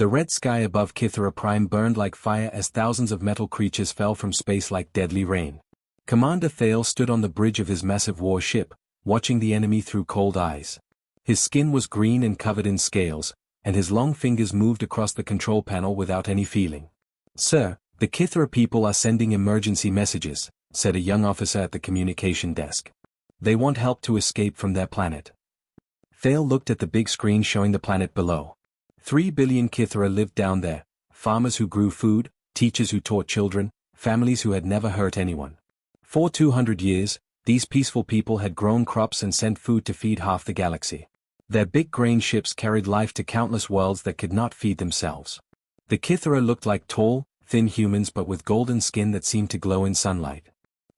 The red sky above Kythera Prime burned like fire as thousands of metal creatures fell from space like deadly rain. Commander Thale stood on the bridge of his massive warship, watching the enemy through cold eyes. His skin was green and covered in scales, and his long fingers moved across the control panel without any feeling. "Sir, the Kythera people are sending emergency messages," said a young officer at the communication desk. "They want help to escape from their planet." Thale looked at the big screen showing the planet below. 3 billion Kythera lived down there, farmers who grew food, teachers who taught children, families who had never hurt anyone. For 200 years, these peaceful people had grown crops and sent food to feed half the galaxy. Their big grain ships carried life to countless worlds that could not feed themselves. The Kythera looked like tall, thin humans but with golden skin that seemed to glow in sunlight.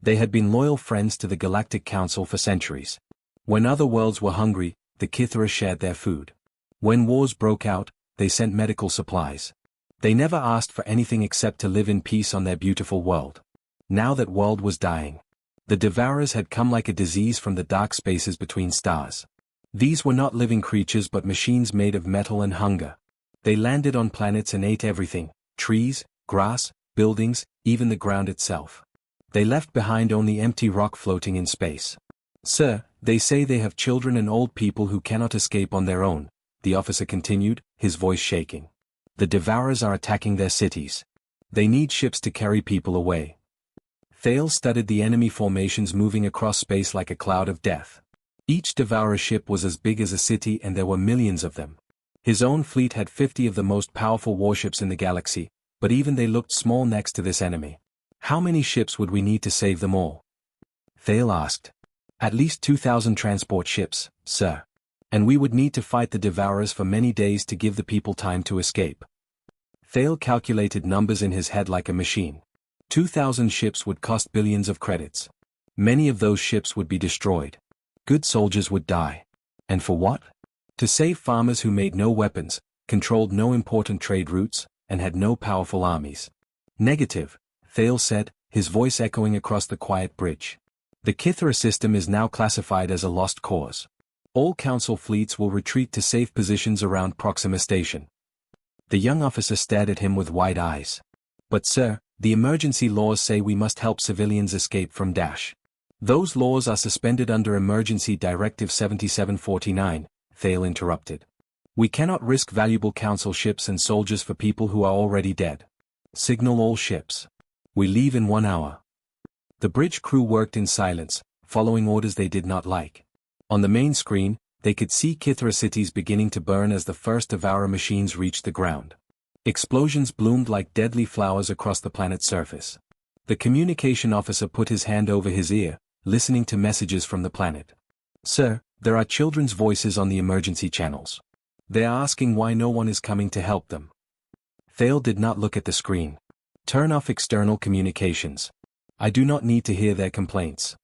They had been loyal friends to the Galactic Council for centuries. When other worlds were hungry, the Kythera shared their food. When wars broke out, they sent medical supplies. They never asked for anything except to live in peace on their beautiful world. Now that world was dying. The Devourers had come like a disease from the dark spaces between stars. These were not living creatures but machines made of metal and hunger. They landed on planets and ate everything, trees, grass, buildings, even the ground itself. They left behind only empty rock floating in space. "Sir, they say they have children and old people who cannot escape on their own," the officer continued, his voice shaking. "The Devourers are attacking their cities. They need ships to carry people away." Thale studied the enemy formations moving across space like a cloud of death. Each Devourer ship was as big as a city and there were millions of them. His own fleet had 50 of the most powerful warships in the galaxy, but even they looked small next to this enemy. "How many ships would we need to save them all?" Thale asked. "At least 2,000 transport ships, sir. And we would need to fight the Devourers for many days to give the people time to escape." Thale calculated numbers in his head like a machine. 2,000 ships would cost billions of credits. Many of those ships would be destroyed. Good soldiers would die. And for what? To save farmers who made no weapons, controlled no important trade routes, and had no powerful armies. "Negative," Thale said, his voice echoing across the quiet bridge. "The Kythera system is now classified as a lost cause. All Council fleets will retreat to safe positions around Proxima Station." The young officer stared at him with wide eyes. "But sir, the emergency laws say we must help civilians escape from Dash." "Those laws are suspended under Emergency Directive 7749, Thale interrupted. "We cannot risk valuable Council ships and soldiers for people who are already dead. Signal all ships. We leave in 1 hour." The bridge crew worked in silence, following orders they did not like. On the main screen, they could see Kythera cities beginning to burn as the first Devourer machines reached the ground. Explosions bloomed like deadly flowers across the planet's surface. The communication officer put his hand over his ear, listening to messages from the planet. "Sir, there are children's voices on the emergency channels. They are asking why no one is coming to help them." Thale did not look at the screen. "Turn off external communications. I do not need to hear their complaints."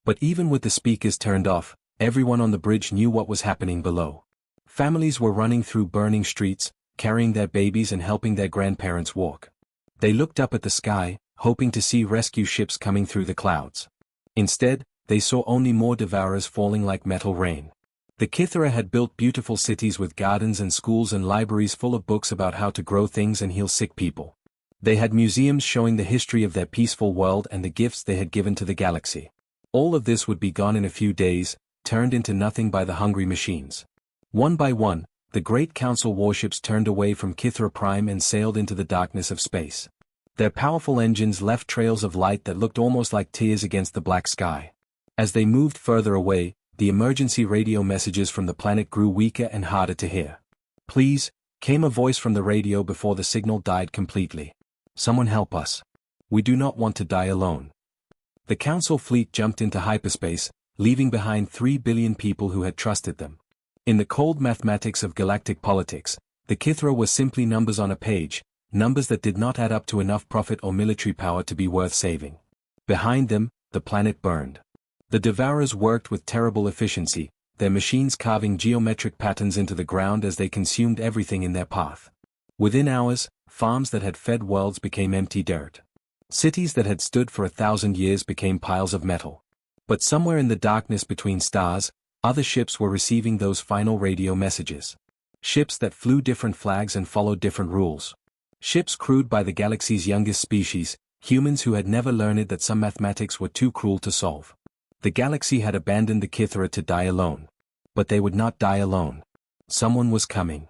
But even with the speakers turned off, everyone on the bridge knew what was happening below. Families were running through burning streets, carrying their babies and helping their grandparents walk. They looked up at the sky, hoping to see rescue ships coming through the clouds. Instead, they saw only more Devourers falling like metal rain. The Kythera had built beautiful cities with gardens and schools and libraries full of books about how to grow things and heal sick people. They had museums showing the history of their peaceful world and the gifts they had given to the galaxy. All of this would be gone in a few days, turned into nothing by the hungry machines. One by one, the great Council warships turned away from Kythera Prime and sailed into the darkness of space. Their powerful engines left trails of light that looked almost like tears against the black sky. As they moved further away, the emergency radio messages from the planet grew weaker and harder to hear. "Please," came a voice from the radio before the signal died completely. "Someone help us. We do not want to die alone." The Council fleet jumped into hyperspace, leaving behind 3 billion people who had trusted them. In the cold mathematics of galactic politics, the Kythera were simply numbers on a page, numbers that did not add up to enough profit or military power to be worth saving. Behind them, the planet burned. The Devourers worked with terrible efficiency, their machines carving geometric patterns into the ground as they consumed everything in their path. Within hours, farms that had fed worlds became empty dirt. Cities that had stood for 1,000 years became piles of metal. But somewhere in the darkness between stars, other ships were receiving those final radio messages. Ships that flew different flags and followed different rules. Ships crewed by the galaxy's youngest species, humans who had never learned that some mathematics were too cruel to solve. The galaxy had abandoned the Kithra to die alone. But they would not die alone. Someone was coming.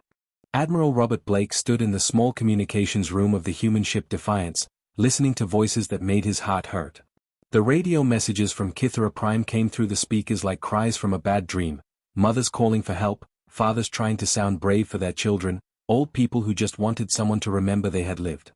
Admiral Robert Blake stood in the small communications room of the human ship Defiance, listening to voices that made his heart hurt. The radio messages from Kithra Prime came through the speakers like cries from a bad dream, mothers calling for help, fathers trying to sound brave for their children, old people who just wanted someone to remember they had lived.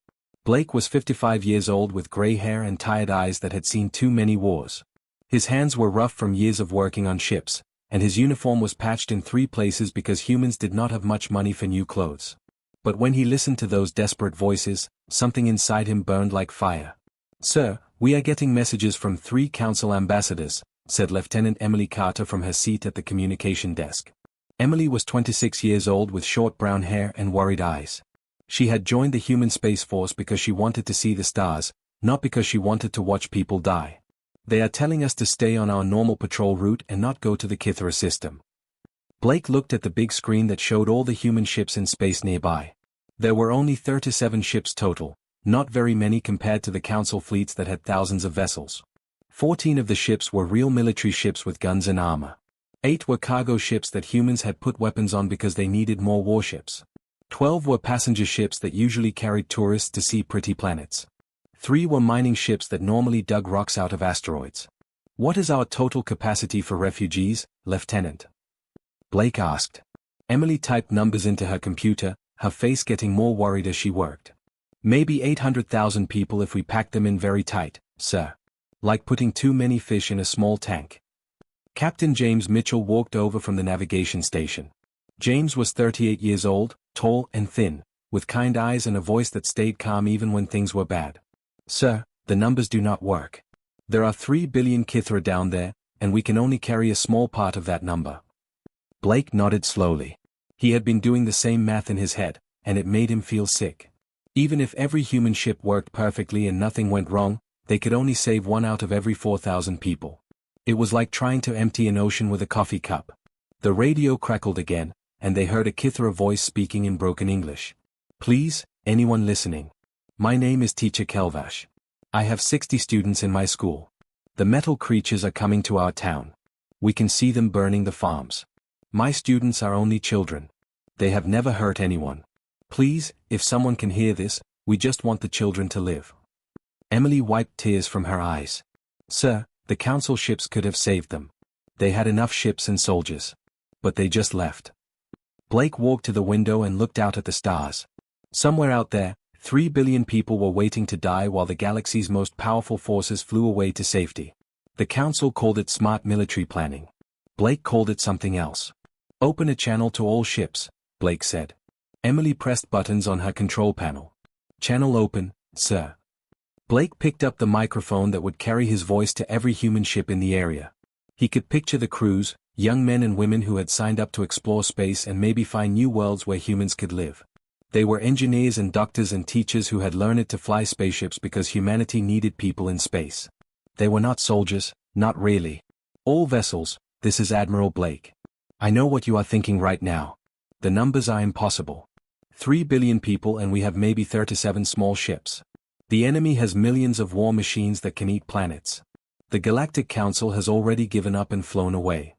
Blake was 55 years old with gray hair and tired eyes that had seen too many wars. His hands were rough from years of working on ships, and his uniform was patched in 3 places because humans did not have much money for new clothes. But when he listened to those desperate voices, something inside him burned like fire. "Sir, we are getting messages from 3 council ambassadors," said Lieutenant Emily Carter from her seat at the communication desk. Emily was 26 years old with short brown hair and worried eyes. She had joined the human space force because she wanted to see the stars, not because she wanted to watch people die. "They are telling us to stay on our normal patrol route and not go to the Kithra system." Blake looked at the big screen that showed all the human ships in space nearby. There were only 37 ships total, not very many compared to the council fleets that had thousands of vessels. 14 of the ships were real military ships with guns and armor. 8 were cargo ships that humans had put weapons on because they needed more warships. 12 were passenger ships that usually carried tourists to see pretty planets. 3 were mining ships that normally dug rocks out of asteroids. "What is our total capacity for refugees, Lieutenant?" Blake asked. Emily typed numbers into her computer, her face getting more worried as she worked. "Maybe 800,000 people if we pack them in very tight, sir. Like putting too many fish in a small tank." Captain James Mitchell walked over from the navigation station. James was 38 years old, tall and thin, with kind eyes and a voice that stayed calm even when things were bad. "Sir, the numbers do not work. There are 3 billion Kithra down there, and we can only carry a small part of that number." Blake nodded slowly. He had been doing the same math in his head, and it made him feel sick. Even if every human ship worked perfectly and nothing went wrong, they could only save 1 out of every 4,000 people. It was like trying to empty an ocean with a coffee cup. The radio crackled again, and they heard a Kithra voice speaking in broken English. "Please, anyone listening. My name is Teacher Kelvash. I have 60 students in my school. The metal creatures are coming to our town. We can see them burning the farms. My students are only children. They have never hurt anyone. Please, if someone can hear this, we just want the children to live." Emily wiped tears from her eyes. "Sir, the council ships could have saved them. They had enough ships and soldiers. But they just left." Blake walked to the window and looked out at the stars. Somewhere out there, 3 billion people were waiting to die while the galaxy's most powerful forces flew away to safety. The council called it smart military planning. Blake called it something else. "Open a channel to all ships," Blake said. Emily pressed buttons on her control panel. "Channel open, sir." Blake picked up the microphone that would carry his voice to every human ship in the area. He could picture the crews, young men and women who had signed up to explore space and maybe find new worlds where humans could live. They were engineers and doctors and teachers who had learned to fly spaceships because humanity needed people in space. They were not soldiers, not really. "All vessels, this is Admiral Blake. I know what you are thinking right now. The numbers are impossible. 3 billion people and we have maybe 37 small ships. The enemy has millions of war machines that can eat planets. The Galactic Council has already given up and flown away."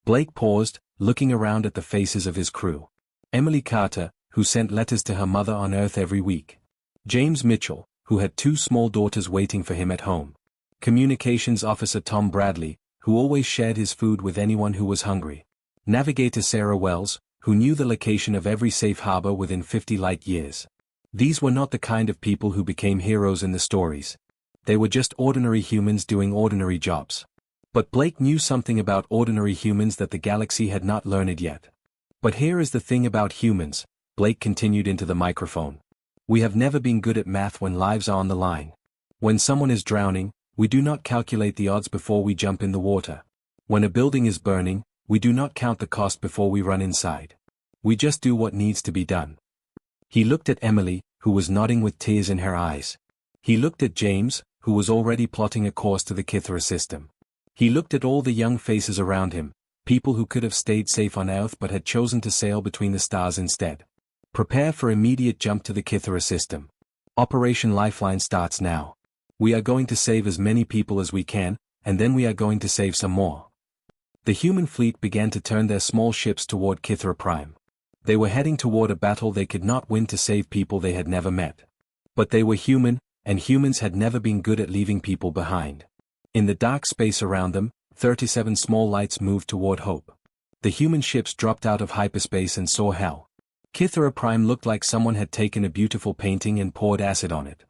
Blake paused, looking around at the faces of his crew. Emily Carter, who sent letters to her mother on Earth every week. James Mitchell, who had 2 small daughters waiting for him at home. Communications Officer Tom Bradley, who always shared his food with anyone who was hungry. Navigator Sarah Wells, who knew the location of every safe harbor within 50 light years. These were not the kind of people who became heroes in the stories. They were just ordinary humans doing ordinary jobs. But Blake knew something about ordinary humans that the galaxy had not learned yet. "But here is the thing about humans," Blake continued into the microphone. "We have never been good at math when lives are on the line. When someone is drowning, we do not calculate the odds before we jump in the water. When a building is burning, we do not count the cost before we run inside. We just do what needs to be done." He looked at Emily, who was nodding with tears in her eyes. He looked at James, who was already plotting a course to the Kithra system. He looked at all the young faces around him, people who could have stayed safe on Earth but had chosen to sail between the stars instead. Prepare for immediate jump to the Kythera system. Operation Lifeline starts now. We are going to save as many people as we can, and then we are going to save some more. The human fleet began to turn their small ships toward Kythera Prime. They were heading toward a battle they could not win to save people they had never met. But they were human, and humans had never been good at leaving people behind. In the dark space around them, 37 small lights moved toward hope. The human ships dropped out of hyperspace and saw hell. Kythera Prime looked like someone had taken a beautiful painting and poured acid on it.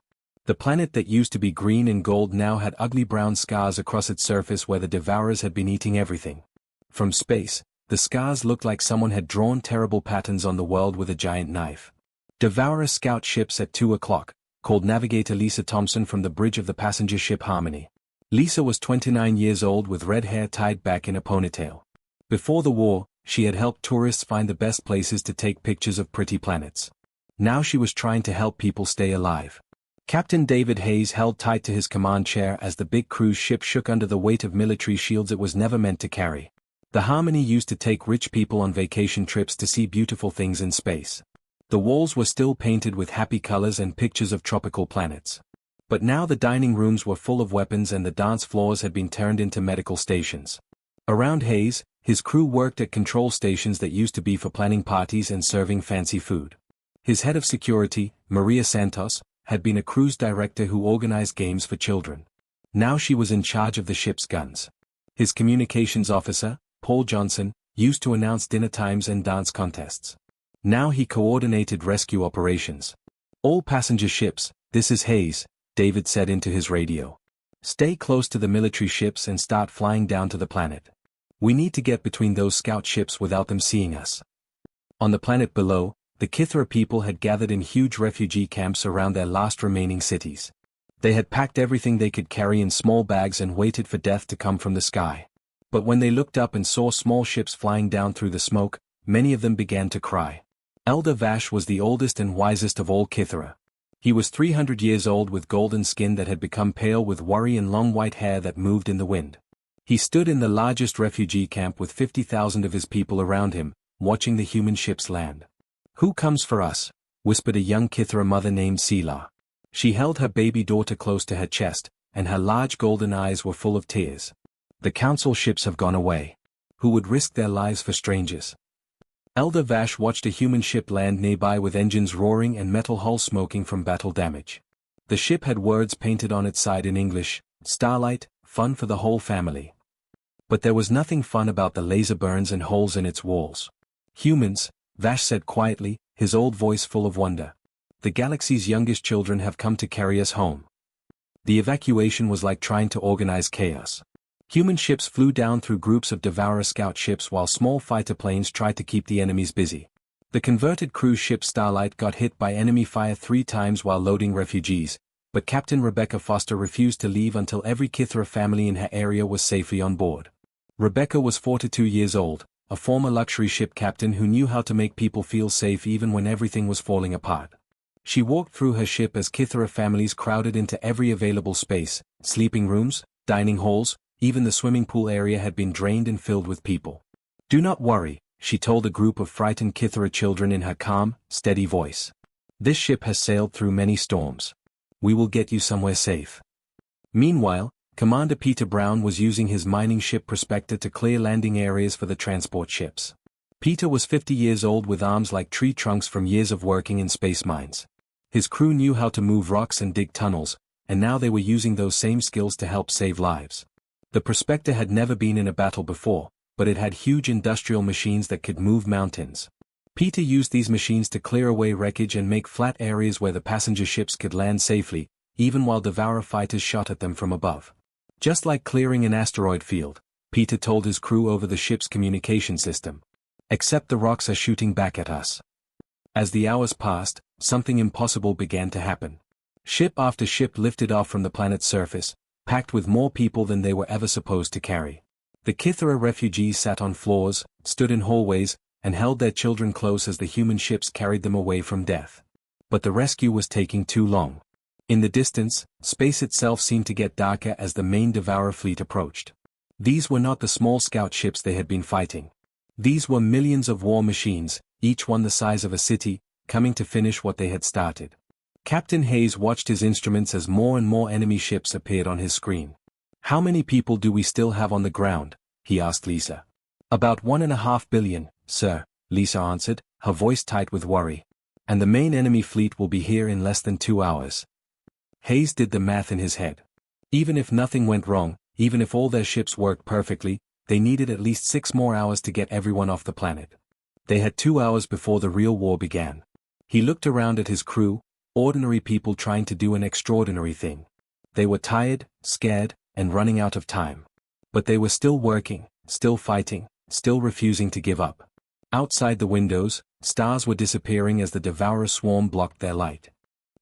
The planet that used to be green and gold now had ugly brown scars across its surface where the devourers had been eating everything. From space, the scars looked like someone had drawn terrible patterns on the world with a giant knife. Devourer scout ships at 2 o'clock, called Navigator Lisa Thompson from the bridge of the passenger ship Harmony. Lisa was 29 years old with red hair tied back in a ponytail. Before the war, she had helped tourists find the best places to take pictures of pretty planets. Now she was trying to help people stay alive. Captain David Hayes held tight to his command chair as the big cruise ship shook under the weight of military shields it was never meant to carry. The Harmony used to take rich people on vacation trips to see beautiful things in space. The walls were still painted with happy colors and pictures of tropical planets. But now the dining rooms were full of weapons and the dance floors had been turned into medical stations. Around Hayes, his crew worked at control stations that used to be for planning parties and serving fancy food. His head of security, Maria Santos, had been a cruise director who organized games for children. Now she was in charge of the ship's guns. His communications officer, Paul Johnson, used to announce dinner times and dance contests. Now he coordinated rescue operations. All passenger ships, this is Hayes, David said into his radio. Stay close to the military ships and start flying down to the planet. We need to get between those scout ships without them seeing us. On the planet below, the Kythera people had gathered in huge refugee camps around their last remaining cities. They had packed everything they could carry in small bags and waited for death to come from the sky. But when they looked up and saw small ships flying down through the smoke, many of them began to cry. Elder Vash was the oldest and wisest of all Kythera. He was 300 years old with golden skin that had become pale with worry and long white hair that moved in the wind. He stood in the largest refugee camp with 50,000 of his people around him, watching the human ships land. Who comes for us? Whispered a young Kythera mother named Sela. She held her baby daughter close to her chest, and her large golden eyes were full of tears. The council ships have gone away. Who would risk their lives for strangers? Elder Vash watched a human ship land nearby with engines roaring and metal hull smoking from battle damage. The ship had words painted on its side in English, Starlight, fun for the whole family. But there was nothing fun about the laser burns and holes in its walls. Humans, Vash said quietly, his old voice full of wonder. The galaxy's youngest children have come to carry us home. The evacuation was like trying to organize chaos. Human ships flew down through groups of Devourer scout ships while small fighter planes tried to keep the enemies busy. The converted cruise ship Starlight got hit by enemy fire 3 times while loading refugees, but Captain Rebecca Foster refused to leave until every Kythera family in her area was safely on board. Rebecca was 42 years old, a former luxury ship captain who knew how to make people feel safe even when everything was falling apart. She walked through her ship as Kythera families crowded into every available space, sleeping rooms, dining halls, even the swimming pool area had been drained and filled with people. Do not worry, she told a group of frightened Kythera children in her calm, steady voice. This ship has sailed through many storms. We will get you somewhere safe. Meanwhile, Commander Peter Brown was using his mining ship Prospector to clear landing areas for the transport ships. Peter was 50 years old with arms like tree trunks from years of working in space mines. His crew knew how to move rocks and dig tunnels, and now they were using those same skills to help save lives. The Prospector had never been in a battle before, but it had huge industrial machines that could move mountains. Peter used these machines to clear away wreckage and make flat areas where the passenger ships could land safely, even while Devourer fighters shot at them from above. Just like clearing an asteroid field, Peter told his crew over the ship's communication system. Except the rocks are shooting back at us. As the hours passed, something impossible began to happen. Ship after ship lifted off from the planet's surface, packed with more people than they were ever supposed to carry. The Kythera refugees sat on floors, stood in hallways, and held their children close as the human ships carried them away from death. But the rescue was taking too long. In the distance, space itself seemed to get darker as the main Devourer fleet approached. These were not the small scout ships they had been fighting. These were millions of war machines, each one the size of a city, coming to finish what they had started. Captain Hayes watched his instruments as more and more enemy ships appeared on his screen. "How many people do we still have on the ground?" he asked Lisa. "About 1.5 billion, sir," Lisa answered, her voice tight with worry. "And the main enemy fleet will be here in less than 2 hours." Hayes did the math in his head. Even if nothing went wrong, even if all their ships worked perfectly, they needed at least 6 more hours to get everyone off the planet. They had 2 hours before the real war began. He looked around at his crew, ordinary people trying to do an extraordinary thing. They were tired, scared, and running out of time. But they were still working, still fighting, still refusing to give up. Outside the windows, stars were disappearing as the Devourer swarm blocked their light.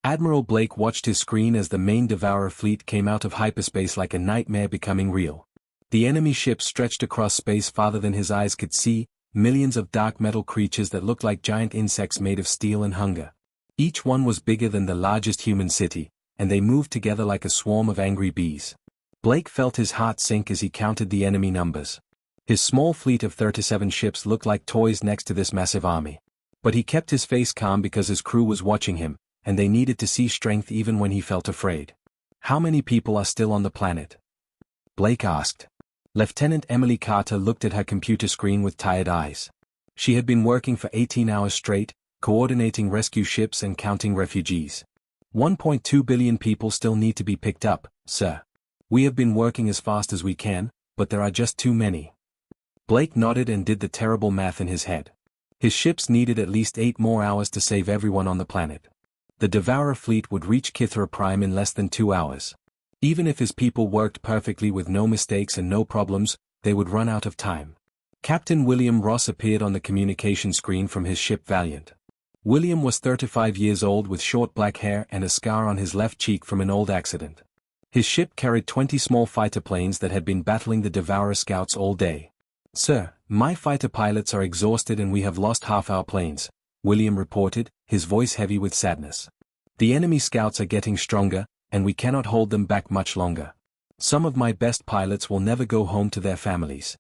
Admiral Blake watched his screen as the main Devourer fleet came out of hyperspace like a nightmare becoming real. The enemy ships stretched across space farther than his eyes could see, millions of dark metal creatures that looked like giant insects made of steel and hunger. Each one was bigger than the largest human city, and they moved together like a swarm of angry bees. Blake felt his heart sink as he counted the enemy numbers. His small fleet of 37 ships looked like toys next to this massive army. But he kept his face calm because his crew was watching him, and they needed to see strength even when he felt afraid. "How many people are still on the planet?" Blake asked. Lieutenant Emily Carter looked at her computer screen with tired eyes. She had been working for 18 hours straight, coordinating rescue ships and counting refugees. 1.2 billion people still need to be picked up, sir. We have been working as fast as we can, but there are just too many. Blake nodded and did the terrible math in his head. His ships needed at least 8 more hours to save everyone on the planet. The Devourer fleet would reach Kithra Prime in less than 2 hours. Even if his people worked perfectly with no mistakes and no problems, they would run out of time. Captain William Ross appeared on the communication screen from his ship Valiant. William was 35 years old with short black hair and a scar on his left cheek from an old accident. His ship carried 20 small fighter planes that had been battling the Devourer scouts all day. "Sir, my fighter pilots are exhausted and we have lost half our planes," William reported, his voice heavy with sadness. "The enemy scouts are getting stronger, and we cannot hold them back much longer. Some of my best pilots will never go home to their families."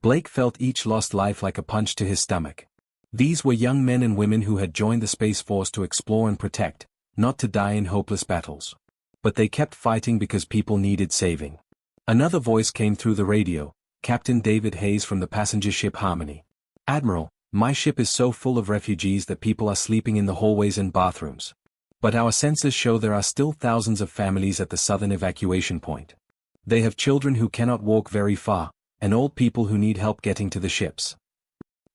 Blake felt each lost life like a punch to his stomach. These were young men and women who had joined the Space Force to explore and protect, not to die in hopeless battles. But they kept fighting because people needed saving. Another voice came through the radio, Captain David Hayes from the passenger ship Harmony. "Admiral, my ship is so full of refugees that people are sleeping in the hallways and bathrooms. But our sensors show there are still thousands of families at the southern evacuation point. They have children who cannot walk very far, and old people who need help getting to the ships."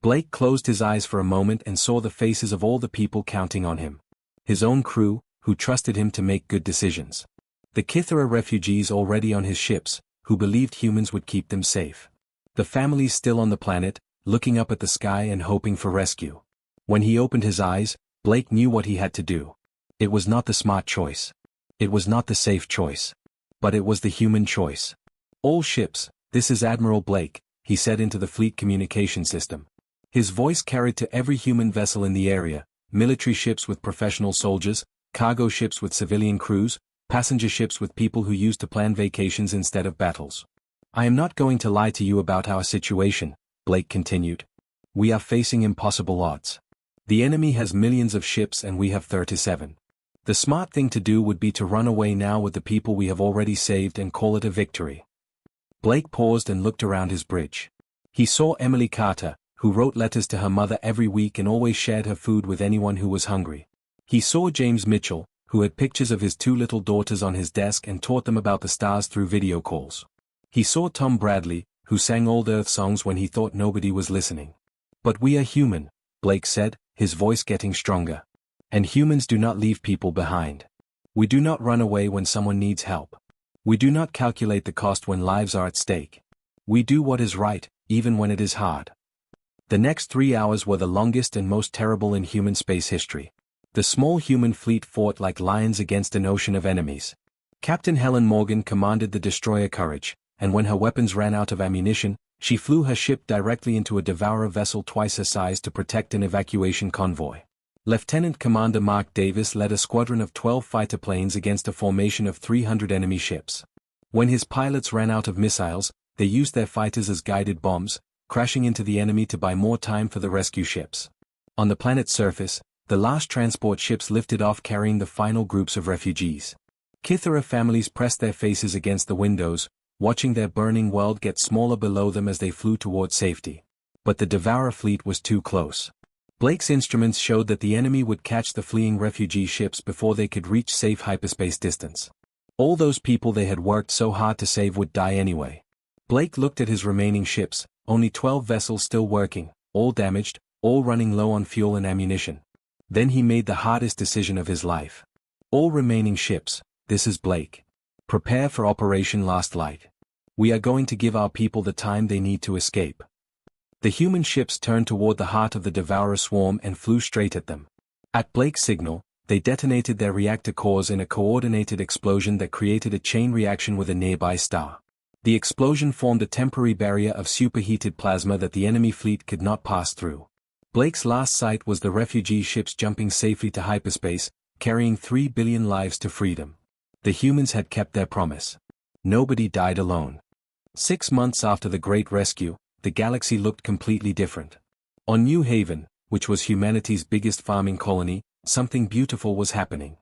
Blake closed his eyes for a moment and saw the faces of all the people counting on him. His own crew, who trusted him to make good decisions. The Kithra refugees already on his ships, who believed humans would keep them safe. The families still on the planet, looking up at the sky and hoping for rescue. When he opened his eyes, Blake knew what he had to do. It was not the smart choice. It was not the safe choice. But it was the human choice. "All ships, this is Admiral Blake," he said into the fleet communication system. His voice carried to every human vessel in the area, military ships with professional soldiers, cargo ships with civilian crews, passenger ships with people who used to plan vacations instead of battles. "I am not going to lie to you about our situation," Blake continued. "We are facing impossible odds. The enemy has millions of ships and we have 37. The smart thing to do would be to run away now with the people we have already saved and call it a victory." Blake paused and looked around his bridge. He saw Emily Carter, who wrote letters to her mother every week and always shared her food with anyone who was hungry. He saw James Mitchell, who had pictures of his 2 little daughters on his desk and taught them about the stars through video calls. He saw Tom Bradley, who sang old Earth songs when he thought nobody was listening. "But we are human," Blake said, his voice getting stronger. "And humans do not leave people behind. We do not run away when someone needs help. We do not calculate the cost when lives are at stake. We do what is right, even when it is hard." The next 3 hours were the longest and most terrible in human space history. The small human fleet fought like lions against an ocean of enemies. Captain Helen Morgan commanded the destroyer Courage, and when her weapons ran out of ammunition, she flew her ship directly into a Devourer vessel twice her size to protect an evacuation convoy. Lieutenant Commander Mark Davis led a squadron of 12 fighter planes against a formation of 300 enemy ships. When his pilots ran out of missiles, they used their fighters as guided bombs, crashing into the enemy to buy more time for the rescue ships. On the planet's surface, the last transport ships lifted off carrying the final groups of refugees. Kythera families pressed their faces against the windows, watching their burning world get smaller below them as they flew toward safety. But the Devourer fleet was too close. Blake's instruments showed that the enemy would catch the fleeing refugee ships before they could reach safe hyperspace distance. All those people they had worked so hard to save would die anyway. Blake looked at his remaining ships, only 12 vessels still working, all damaged, all running low on fuel and ammunition. Then he made the hardest decision of his life. All remaining ships, this is Blake. Prepare for Operation Last Light. We are going to give our people the time they need to escape. The human ships turned toward the heart of the Devourer swarm and flew straight at them. At Blake's signal, they detonated their reactor cores in a coordinated explosion that created a chain reaction with a nearby star. The explosion formed a temporary barrier of superheated plasma that the enemy fleet could not pass through. Blake's last sight was the refugee ships jumping safely to hyperspace, carrying 3 billion lives to freedom. The humans had kept their promise. Nobody died alone. 6 months after the Great Rescue, the galaxy looked completely different. On New Haven, which was humanity's biggest farming colony, something beautiful was happening.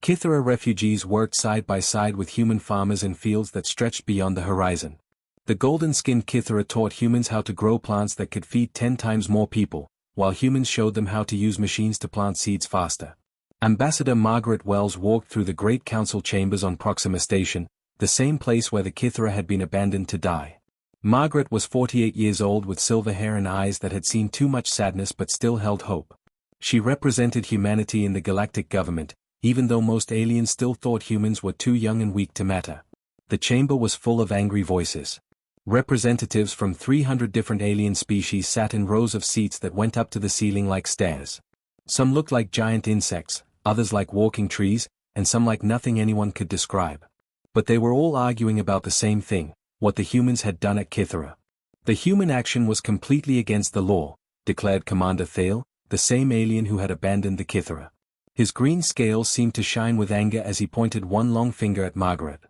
Kythera refugees worked side by side with human farmers in fields that stretched beyond the horizon. The golden-skinned Kythera taught humans how to grow plants that could feed 10 times more people, while humans showed them how to use machines to plant seeds faster. Ambassador Margaret Wells walked through the Great Council chambers on Proxima Station, the same place where the Kythera had been abandoned to die. Margaret was 48 years old with silver hair and eyes that had seen too much sadness but still held hope. She represented humanity in the galactic government, even though most aliens still thought humans were too young and weak to matter. The chamber was full of angry voices. Representatives from 300 different alien species sat in rows of seats that went up to the ceiling like stairs. Some looked like giant insects, others like walking trees, and some like nothing anyone could describe. But they were all arguing about the same thing, what the humans had done at Kythera. The human action was completely against the law, declared Commander Thale, the same alien who had abandoned the Kythera. His green scales seemed to shine with anger as he pointed one long finger at Margaret.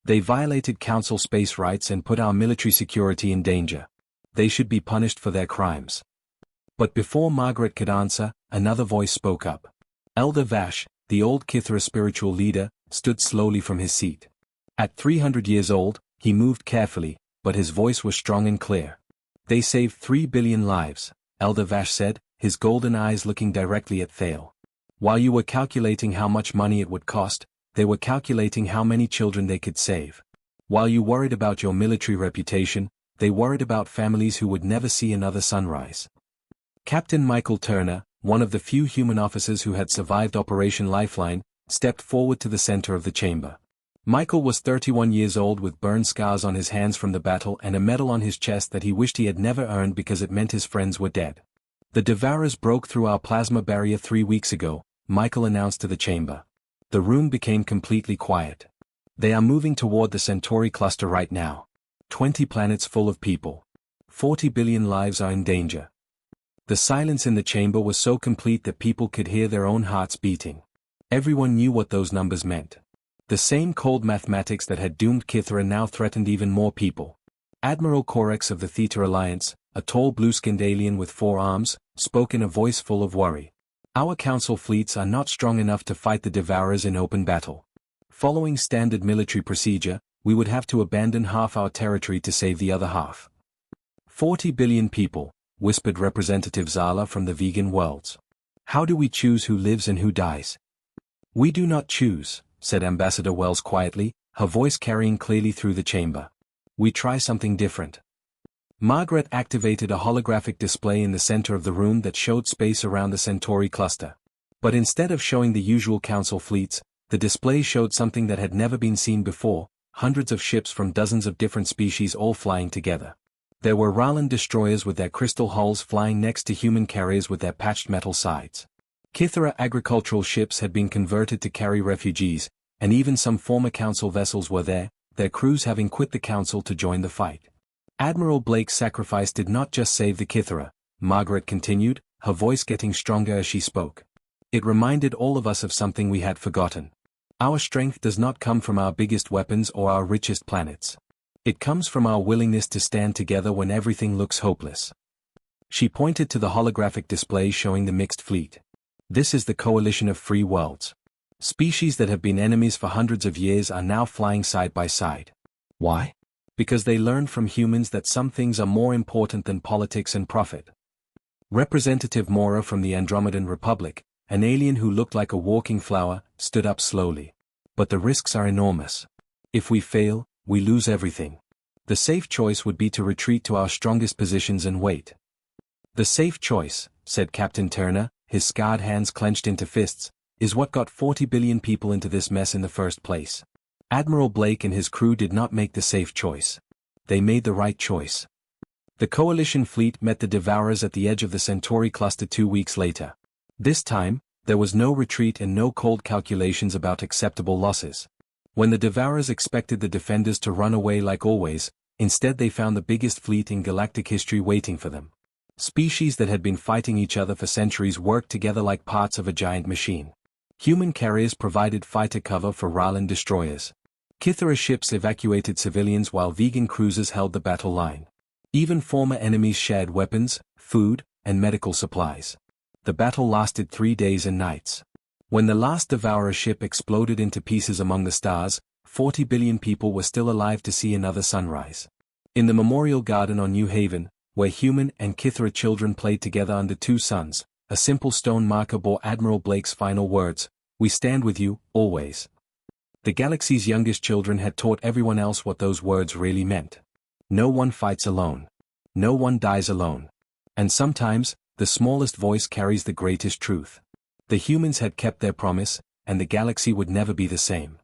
They violated Council space rights and put our military security in danger. They should be punished for their crimes. But before Margaret could answer, another voice spoke up. Elder Vash, the old Kythera spiritual leader, stood slowly from his seat. At 300 years old, he moved carefully, but his voice was strong and clear. They saved 3 billion lives, Elder Vash said, his golden eyes looking directly at Thale. While you were calculating how much money it would cost, they were calculating how many children they could save. While you worried about your military reputation, they worried about families who would never see another sunrise. Captain Michael Turner, one of the few human officers who had survived Operation Lifeline, stepped forward to the center of the chamber. Michael was 31 years old with burn scars on his hands from the battle and a medal on his chest that he wished he had never earned because it meant his friends were dead. The Devourers broke through our plasma barrier 3 weeks ago, Michael announced to the chamber. The room became completely quiet. They are moving toward the Centauri cluster right now. 20 planets full of people. 40 billion lives are in danger. The silence in the chamber was so complete that people could hear their own hearts beating. Everyone knew what those numbers meant. The same cold mathematics that had doomed Kythera now threatened even more people. Admiral Corex of the Theta Alliance, a tall blue-skinned alien with 4 arms, spoke in a voice full of worry. Our council fleets are not strong enough to fight the Devourers in open battle. Following standard military procedure, we would have to abandon half our territory to save the other half. 40 billion people, whispered Representative Zala from the vegan worlds. How do we choose who lives and who dies? We do not choose, said Ambassador Wells quietly, her voice carrying clearly through the chamber. We try something different. Margaret activated a holographic display in the center of the room that showed space around the Centauri cluster. But instead of showing the usual council fleets, the display showed something that had never been seen before, hundreds of ships from dozens of different species all flying together. There were Ralan destroyers with their crystal hulls flying next to human carriers with their patched metal sides. Kythera agricultural ships had been converted to carry refugees, and even some former council vessels were there, their crews having quit the council to join the fight. Admiral Blake's sacrifice did not just save the Kythera, Margaret continued, her voice getting stronger as she spoke. It reminded all of us of something we had forgotten. Our strength does not come from our biggest weapons or our richest planets. It comes from our willingness to stand together when everything looks hopeless. She pointed to the holographic display showing the mixed fleet. This is the coalition of free worlds. Species that have been enemies for hundreds of years are now flying side by side. Why? Because they learned from humans that some things are more important than politics and profit. Representative Mora from the Andromedan Republic, an alien who looked like a walking flower, stood up slowly. But the risks are enormous. If we fail, we lose everything. The safe choice would be to retreat to our strongest positions and wait. The safe choice, said Captain Turner, his scarred hands clenched into fists, is what got 40 billion people into this mess in the first place. Admiral Blake and his crew did not make the safe choice. They made the right choice. The coalition fleet met the Devourers at the edge of the Centauri cluster 2 weeks later. This time, there was no retreat and no cold calculations about acceptable losses. When the Devourers expected the Defenders to run away like always, instead they found the biggest fleet in galactic history waiting for them. Species that had been fighting each other for centuries worked together like parts of a giant machine. Human carriers provided fighter cover for Ralan destroyers. Kithara ships evacuated civilians while vegan cruisers held the battle line. Even former enemies shared weapons, food, and medical supplies. The battle lasted 3 days and nights. When the last Devourer ship exploded into pieces among the stars, 40 billion people were still alive to see another sunrise. In the Memorial Garden on New Haven, where human and Kithara children played together under 2 suns, a simple stone marker bore Admiral Blake's final words, "We stand with you, always." The galaxy's youngest children had taught everyone else what those words really meant. No one fights alone. No one dies alone. And sometimes, the smallest voice carries the greatest truth. The humans had kept their promise, and the galaxy would never be the same.